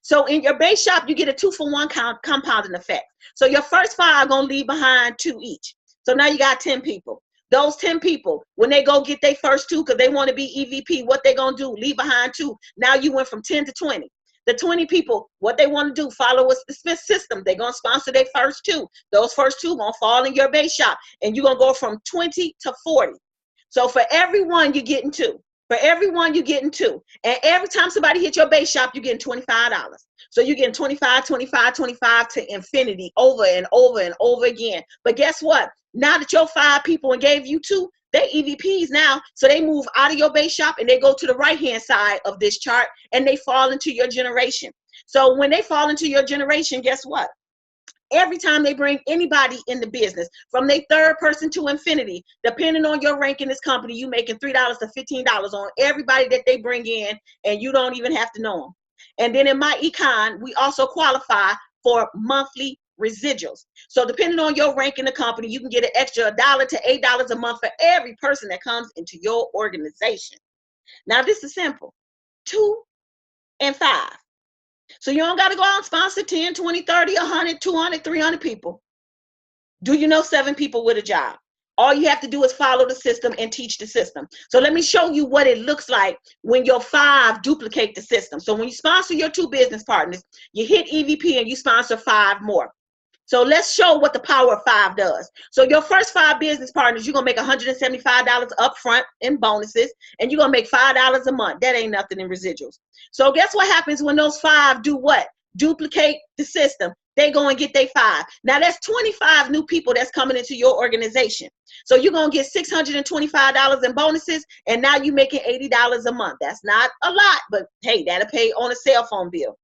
So in your base shop, you get a 2-for-1 compounding effect. So your first 5 are going to leave behind 2 each. So now you got 10 people. Those 10 people, when they go get their first 2 because they want to be EVP, what they going to do? Leave behind 2. Now you went from 10 to 20. The 20 people, what they want to do, follow the Smith system. They're going to sponsor their first 2. Those first 2 going to fall in your base shop, and you're going to go from 20 to 40. So for every one, you're getting 2. For everyone, you're getting 2. And every time somebody hits your base shop, you're getting $25. So you're getting 25, 25, 25 to infinity over and over and over again. But guess what? Now that your 5 people and gave you 2, they're EVPs now. So they move out of your base shop and they go to the right-hand side of this chart and they fall into your generation. So when they fall into your generation, guess what? Every time they bring anybody in the business, from their 3rd person to infinity, depending on your rank in this company, you making $3 to $15 on everybody that they bring in, and you don't even have to know them. And then in My Econ, we also qualify for monthly residuals. So depending on your rank in the company, you can get an extra $1 to $8 a month for every person that comes into your organization. Now this is simple: 2 and 5. So you don't got to go out and sponsor 10, 20, 30, 100, 200, 300 people. Do you know 7 people with a job? All you have to do is follow the system and teach the system. So let me show you what it looks like when your 5 duplicate the system. So when you sponsor your 2 business partners, you hit EVP and you sponsor 5 more. So let's show what the power of 5 does. So your first 5 business partners, you're going to make $175 up front in bonuses, and you're going to make $5 a month. That ain't nothing in residuals. So guess what happens when those 5 do what? Duplicate the system. They go and get their 5. Now that's 25 new people that's coming into your organization. So you're going to get $625 in bonuses, and now you're making $80 a month. That's not a lot, but hey, that'll pay on a cell phone bill.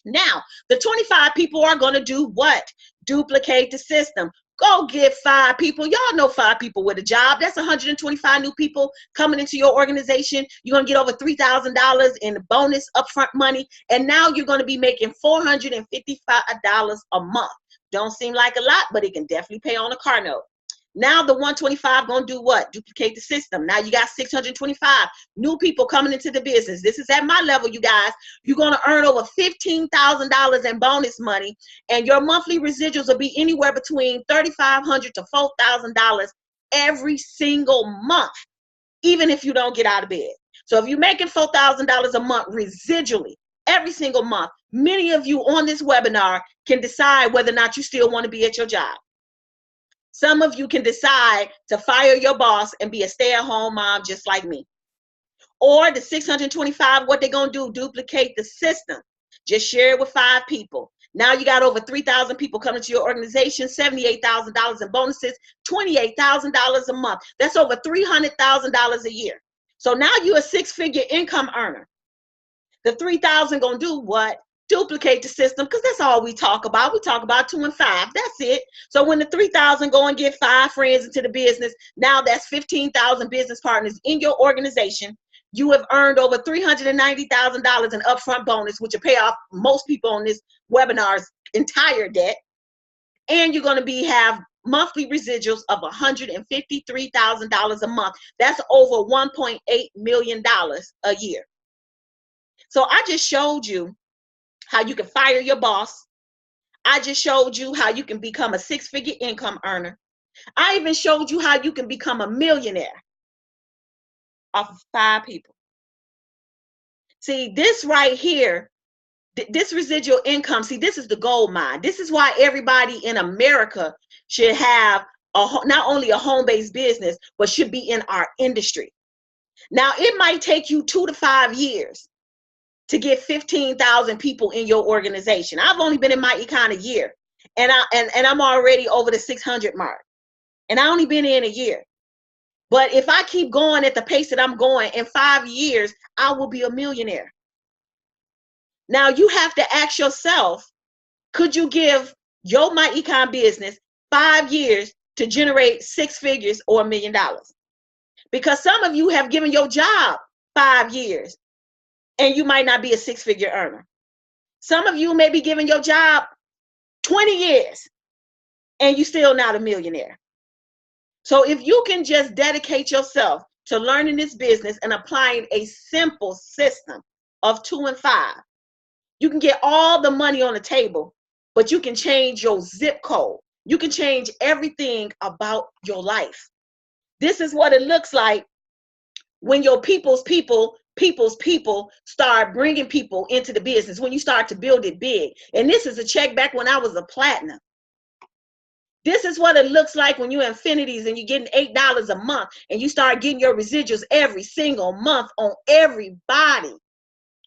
Now, the 25 people are going to do what? Duplicate the system. Go get 5 people. Y'all know 5 people with a job. That's 125 new people coming into your organization. You're going to get over $3,000 in bonus upfront money. And now you're going to be making $455 a month. Don't seem like a lot, but it can definitely pay on a car note. Now the 125 going to do what? Duplicate the system. Now you got 625 new people coming into the business. This is at my level, you guys. You're going to earn over $15,000 in bonus money, and your monthly residuals will be anywhere between $3,500 to $4,000 every single month, even if you don't get out of bed. So if you're making $4,000 a month residually every single month, many of you on this webinar can decide whether or not you still want to be at your job. Some of you can decide to fire your boss and be a stay-at-home mom just like me. Or the 625, what they're going to do, duplicate the system. Just share it with 5 people. Now you got over 3,000 people coming to your organization, $78,000 in bonuses, $28,000 a month. That's over $300,000 a year. So now you're a 6-figure income earner. The 3,000 going to do what? Duplicate the system, because that's all we talk about. We talk about 2 and 5. That's it. So when the 3,000 go and get 5 friends into the business, now that's 15,000 business partners in your organization. You have earned over $390,000 in upfront bonus, which will pay off most people on this webinar's entire debt. And you're going to have monthly residuals of $153,000 a month. That's over $1.8 million a year. So I just showed you how you can fire your boss. I just showed you how you can become a 6-figure income earner. I even showed you how you can become a millionaire off of 5 people. See, this right here, this residual income, see, this is the gold mine. This is why everybody in America should have not only a home-based business, but should be in our industry. Now, it might take you 2 to 5 years to get 15,000 people in your organization. I've only been in MyEcon a year, and I'm already over the 600 mark, and I only been in a year. But if I keep going at the pace that I'm going, in 5 years, I will be a millionaire. Now, you have to ask yourself, could you give your MyEcon business 5 years to generate 6 figures or $1 million? Because some of you have given your job 5 years and you might not be a 6-figure earner. Some of you may be giving your job 20 years and you're still not a millionaire. So if you can just dedicate yourself to learning this business and applying a simple system of 2 and 5, you can get all the money on the table, but you can change your zip code. You can change everything about your life. This is what it looks like when your people's people start bringing people into the business, when you start to build it big. And this is a check back when I was a platinum. This is what it looks like when you're infinities and you're getting $8 a month and you start getting your residuals every single month on everybody.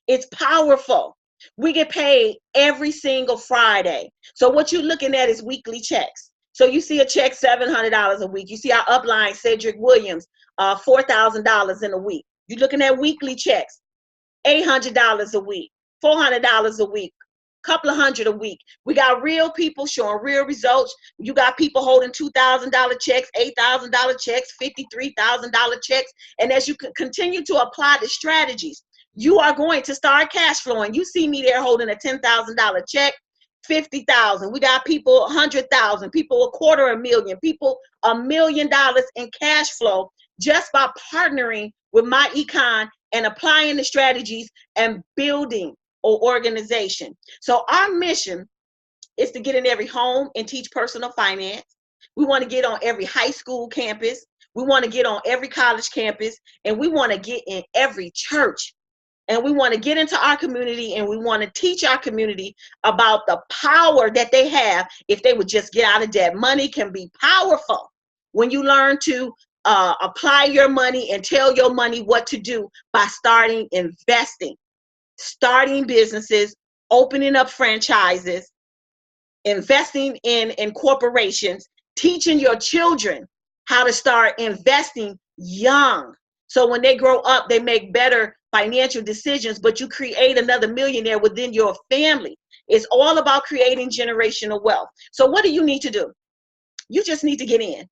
It's powerful. We get paid every single Friday. So what you're looking at is weekly checks. So you see a check $700 a week. You see our upline, Cedric Williams, $4,000 in a week. You're looking at weekly checks, $800 a week, $400 a week, couple of hundred a week. We got real people showing real results. You got people holding $2,000 checks, $8,000 checks, $53,000 checks. And as you continue to apply the strategies, you are going to start cash flowing. You see me there holding a $10,000 check, 50,000. We got people 100,000, people $250,000, people $1 million in cash flow just by partnering with MyEcon and applying the strategies and building an organization. So our mission is to get in every home and teach personal finance. We want to get on every high school campus. We want to get on every college campus, and we want to get in every church. And we want to get into our community, and we want to teach our community about the power that they have if they would just get out of debt. Money can be powerful when you learn to apply your money and tell your money what to do by starting investing, starting businesses, opening up franchises, investing in corporations, teaching your children how to start investing young. So when they grow up, they make better financial decisions, but you create another millionaire within your family. It's all about creating generational wealth. So what do you need to do? You just need to get in.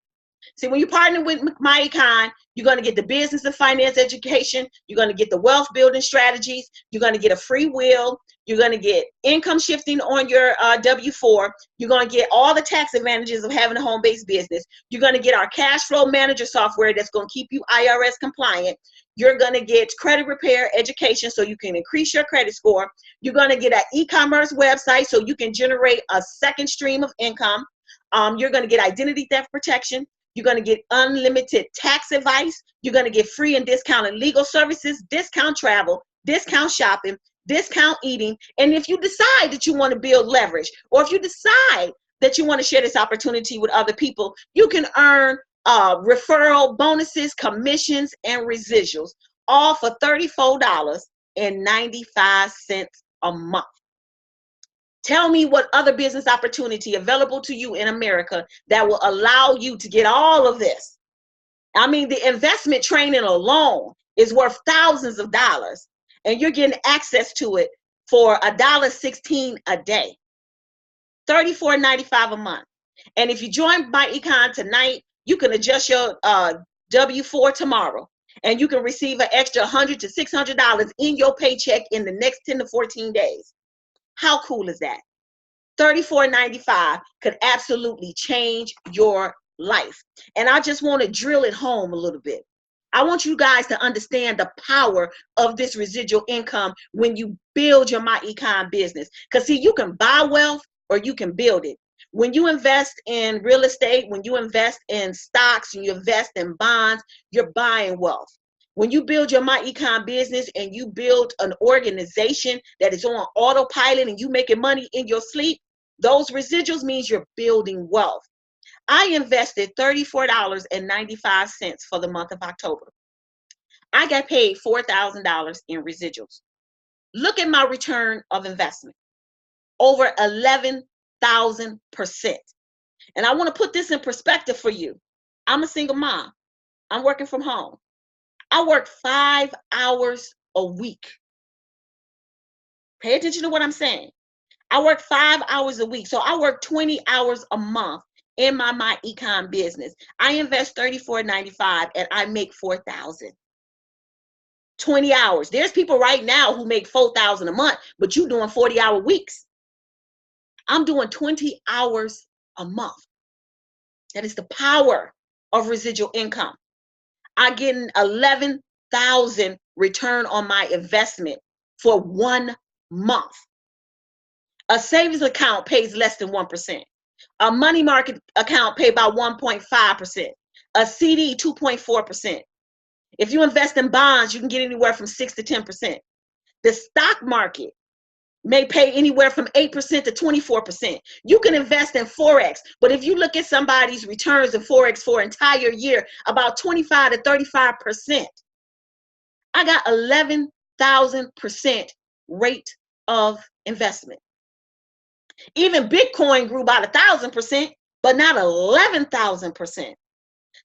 See, when you partner with MyEcon, you're going to get the business and finance education. You're going to get the wealth building strategies. You're going to get a free will. You're going to get income shifting on your W-4. You're going to get all the tax advantages of having a home-based business. You're going to get our cash flow manager software that's going to keep you IRS compliant. You're going to get credit repair education so you can increase your credit score. You're going to get an e-commerce website so you can generate a second stream of income. You're going to get identity theft protection. You're going to get unlimited tax advice. You're going to get free and discounted legal services, discount travel, discount shopping, discount eating. And if you decide that you want to build leverage, or if you decide that you want to share this opportunity with other people, you can earn referral bonuses, commissions, and residuals, all for $34.95 a month. Tell me what other business opportunity available to you in America that will allow you to get all of this. I mean, the investment training alone is worth thousands of dollars, and you're getting access to it for $1.16 a day, $34.95 a month. And if you join MyEcon tonight, you can adjust your W-4 tomorrow, and you can receive an extra $100 to $600 in your paycheck in the next 10 to 14 days. How cool is that? $34.95 could absolutely change your life. And I just want to drill it home a little bit. I want you guys to understand the power of this residual income when you build your MyEcon business. Because see, you can buy wealth or you can build it. When you invest in real estate, when you invest in stocks, and you invest in bonds, you're buying wealth. When you build your My Econ business and you build an organization that is on autopilot and you making money in your sleep, those residuals means you're building wealth. I invested $34.95 for the month of October. I got paid $4,000 in residuals. Look at my return of investment, over 11,000%. And I want to put this in perspective for you. I'm a single mom. I'm working from home. I work 5 hours a week. Pay attention to what I'm saying. I work 5 hours a week. So I work 20 hours a month in my Econ business. I invest $34.95 and I make $4,000. 20 hours. There's people right now who make $4,000 a month, but you doing 40-hour weeks. I'm doing 20 hours a month. That is the power of residual income. I get an 11,000 return on my investment for 1 month. A savings account pays less than 1%. A money market account pays about 1.5%. A CD, 2.4%. If you invest in bonds, you can get anywhere from 6 to 10%. The stock market may pay anywhere from 8% to 24%. You can invest in Forex, but if you look at somebody's returns in Forex for an entire year, about 25 to 35%. I got 11,000% rate of investment. Even Bitcoin grew about 1,000%, but not 11,000%.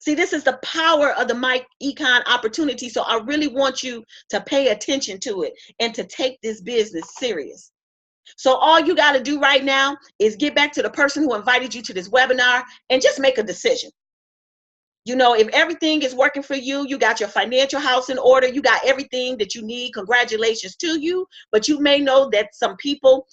See, this is the power of the My Econ opportunity. So I really want you to pay attention to it and to take this business serious. So all you got to do right now is get back to the person who invited you to this webinar and just make a decision. You know, if everything is working for you, you got your financial house in order, you got everything that you need, congratulations to you. But you may know that some people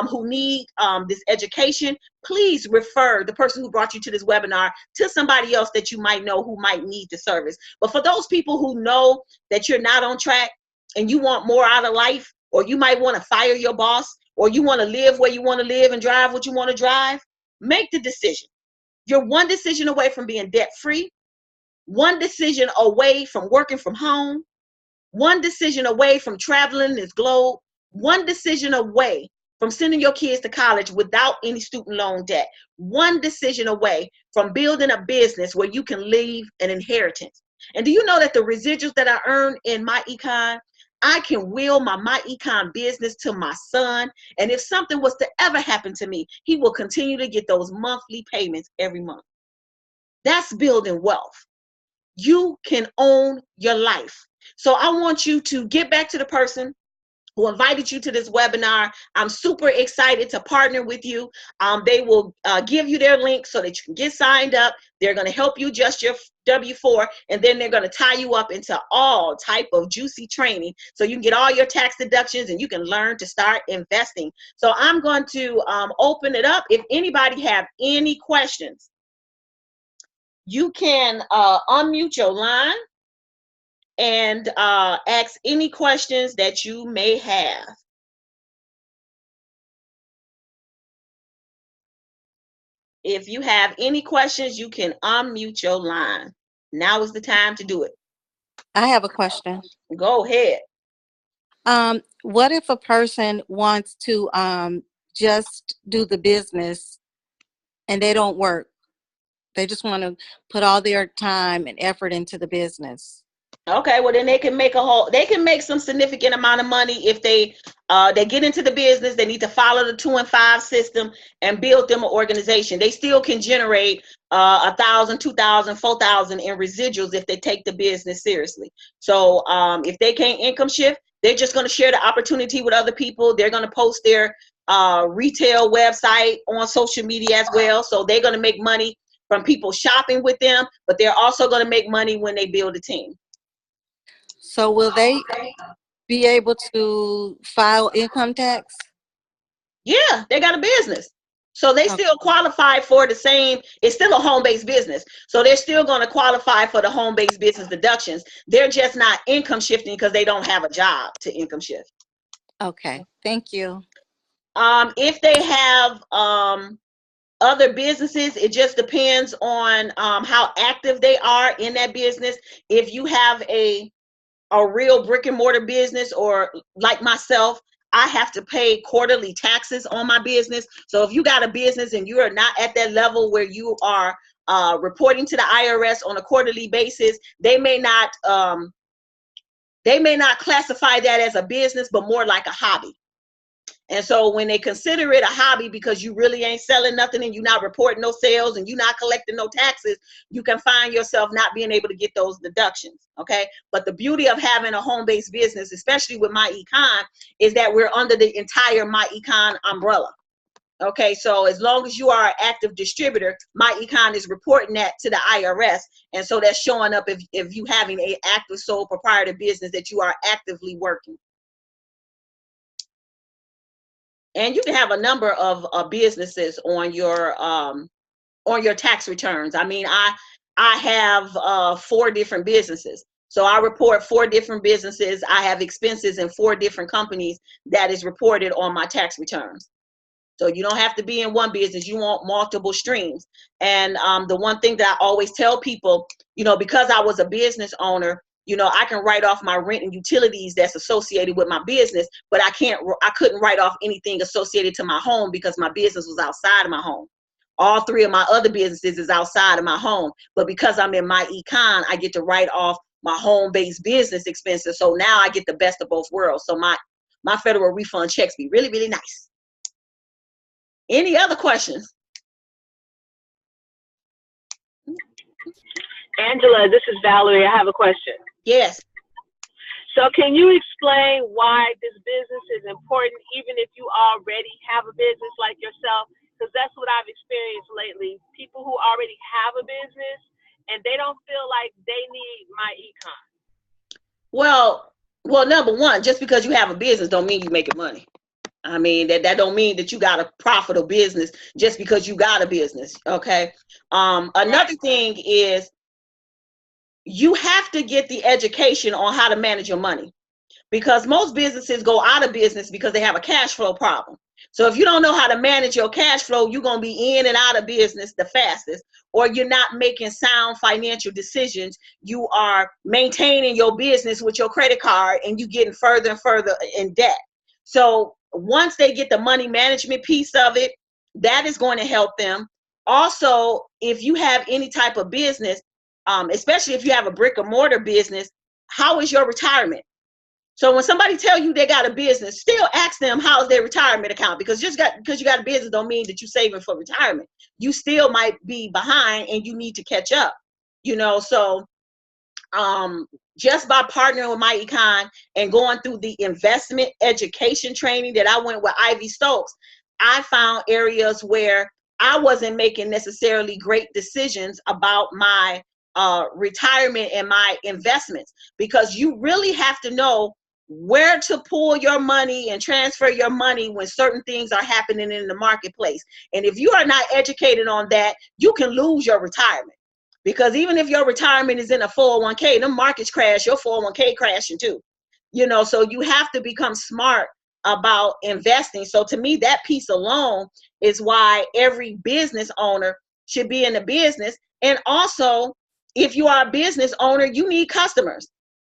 who need this education, please refer the person who brought you to this webinar to somebody else that you might know who might need the service. But for those people who know that you're not on track and you want more out of life, or you might want to fire your boss, or you want to live where you want to live and drive what you want to drive, make the decision. You're one decision away from being debt-free. One decision away from working from home, one decision away from traveling this globe, one decision away from sending your kids to college without any student loan debt, one decision away from building a business where you can leave an inheritance. And do you know that the residuals that I earn in My Econ, I can will my Econ business to my son, and if something was to ever happen to me, he will continue to get those monthly payments every month. That's building wealth. You can own your life. So I want you to get back to the person who invited you to this webinar. I'm super excited to partner with you. They will give you their link so that you can get signed up. They're going to help you adjust your W-4, and then they're going to tie you up into all type of juicy training so you can get all your tax deductions and you can learn to start investing. So I'm going to open it up. If anybody have any questions, you can unmute your line and ask any questions that you may have. If you have any questions, you can unmute your line. Now is the time to do it. I have a question. Go ahead. What if a person wants to just do the business and they don't work? They just want to put all their time and effort into the business. Okay, well then they can make some significant amount of money if they get into the business. They need to follow the 2 and 5 system and build them an organization. They still can generate $1,000, $2,000, $4,000 in residuals if they take the business seriously. So if they can't income shift, they're just going to share the opportunity with other people. They're going to post their retail website on social media as well. So they're going to make money from people shopping with them, but they're also going to make money when they build a team. So will they be able to file income tax? Yeah, they got a business. So they still qualify for the same, it's still a home-based business. So they're still going to qualify for the home-based business deductions. They're just not income shifting because they don't have a job to income shift. Okay, thank you. If they have Other businesses, it just depends on how active they are in that business. If you have a real brick and mortar business, or like myself, I have to pay quarterly taxes on my business. So if you got a business and you are not at that level where you are reporting to the IRS on a quarterly basis, they may not classify that as a business, but more like a hobby. And so when they consider it a hobby because you really ain't selling nothing and you're not reporting no sales and you're not collecting no taxes, you can find yourself not being able to get those deductions. Okay. But the beauty of having a home-based business, especially with My Econ, is that we're under the entire My Econ umbrella. Okay. So as long as you are an active distributor, My Econ is reporting that to the IRS. And so that's showing up if you having an active sole proprietor business that you are actively working. And you can have a number of businesses on your tax returns. I mean, I have 4 different businesses. So I report 4 different businesses. I have expenses in 4 different companies that is reported on my tax returns. So you don't have to be in one business. You want multiple streams. And the one thing that I always tell people, because I was a business owner, I can write off my rent and utilities that's associated with my business, but I couldn't write off anything associated to my home because my business was outside of my home. All 3 of my other businesses is outside of my home. But because I'm in My Econ, I get to write off my home-based business expenses. So now I get the best of both worlds. So my federal refund checks be really, really nice. Any other questions? Angela, this is Valerie. I have a question. Yes. So can you explain why this business is important, even if you already have a business like yourself? Because that's what I've experienced lately. People who already have a business and they don't feel like they need My Econ. Well, number one, just because you have a business don't mean you're making money. I mean, that don't mean that you got a profitable business just because you got a business. Okay. Another thing is you have to get the education on how to manage your money, because most businesses go out of business because they have a cash flow problem. So if you don't know how to manage your cash flow, you're going to be in and out of business the fastest, or you're not making sound financial decisions. You are maintaining your business with your credit card and you getting further and further in debt. So once they get the money management piece of it, that is going to help them. Also, if you have any type of business, especially if you have a brick and mortar business, how is your retirement? So when somebody tell you they got a business, still ask them how's their retirement account, because because you got a business don't mean that you're saving for retirement. You still might be behind and you need to catch up. So just by partnering with My Econ and going through the investment education training that I went with Ivy Stokes, I found areas where I wasn't making necessarily great decisions about my retirement and my investments, because you really have to know where to pull your money and transfer your money when certain things are happening in the marketplace. And if you are not educated on that, you can lose your retirement. Because even if your retirement is in a 401k, the markets crash, your 401k crashing too. So you have to become smart about investing. So to me, that piece alone is why every business owner should be in the business. And also, if you are a business owner, you need customers.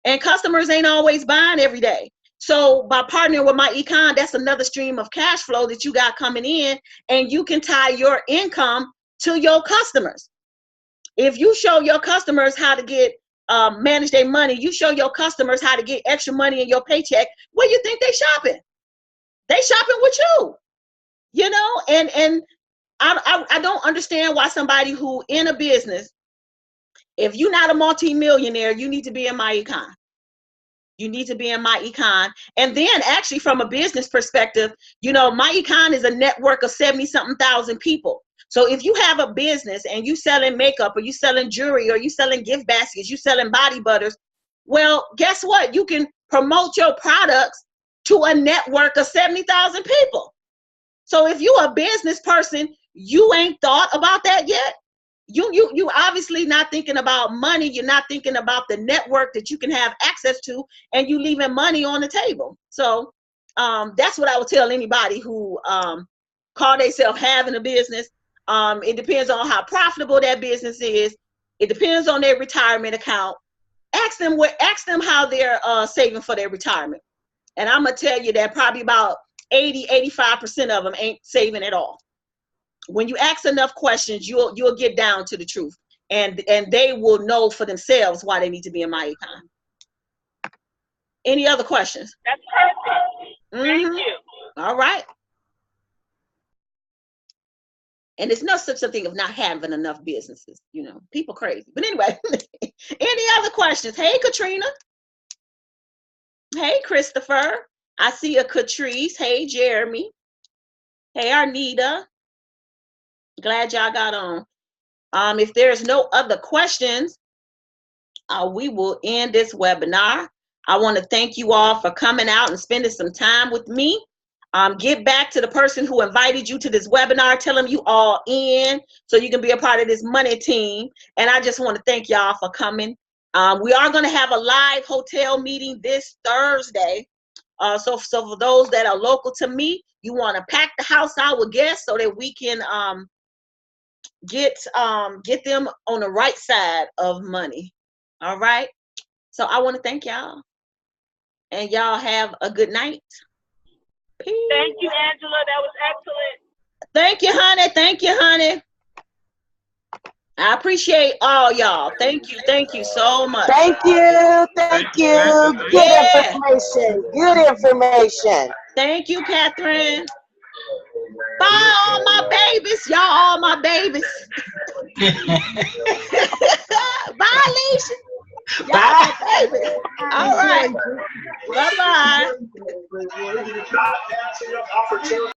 And customers ain't always buying every day. So by partnering with My Econ, that's another stream of cash flow that you got coming in, and you can tie your income to your customers. If you show your customers how to get manage their money, you show your customers how to get extra money in your paycheck, where you think they shopping? They shopping with you, and I don't understand why somebody who in a business, if you're not a multi-millionaire, you need to be in My Econ. You need to be in My Econ. And then actually from a business perspective, My Econ is a network of 70-something thousand people. So if you have a business and you selling makeup, or you selling jewelry, or you selling gift baskets, you selling body butters, well, guess what? You can promote your products to a network of 70,000 people. So if you're a business person, you ain't thought about that yet. You obviously not thinking about money. You're not thinking about the network that you can have access to, and you leaving money on the table. So that's what I would tell anybody who call themselves having a business. It depends on how profitable that business is. It depends on their retirement account. Ask them how they're saving for their retirement. And I'm gonna tell you that probably about 85% of them ain't saving at all. When you ask enough questions, you'll get down to the truth, and they will know for themselves why they need to be in MyEcon. Any other questions? That's perfect. Thank you. All right. And it's no such a thing of not having enough businesses. You know, people crazy. But anyway, any other questions? Hey, Katrina. Hey, Christopher. I see a Catrice. Hey, Jeremy. Hey, Arnita. Glad y'all got on. If there's no other questions, we will end this webinar. I want to thank you all for coming out and spending some time with me. Get back to the person who invited you to this webinar. Tell them you all in so you can be a part of this money team. And I just want to thank y'all for coming. We are going to have a live hotel meeting this Thursday. So for those that are local to me, you want to pack the house out with guests so that we can get them on the right side of money. All right. So I want to thank y'all, and y'all have a good night. Peace. Thank you, Angela. That was excellent. Thank you, honey. Thank you, honey. I appreciate all y'all. Thank you so much. Thank you. Good information. Good information. Thank you, Catherine. Bye, all my babies. Y'all, all my babies. Bye, Alicia. Y'all, my babies. All right. Bye-bye.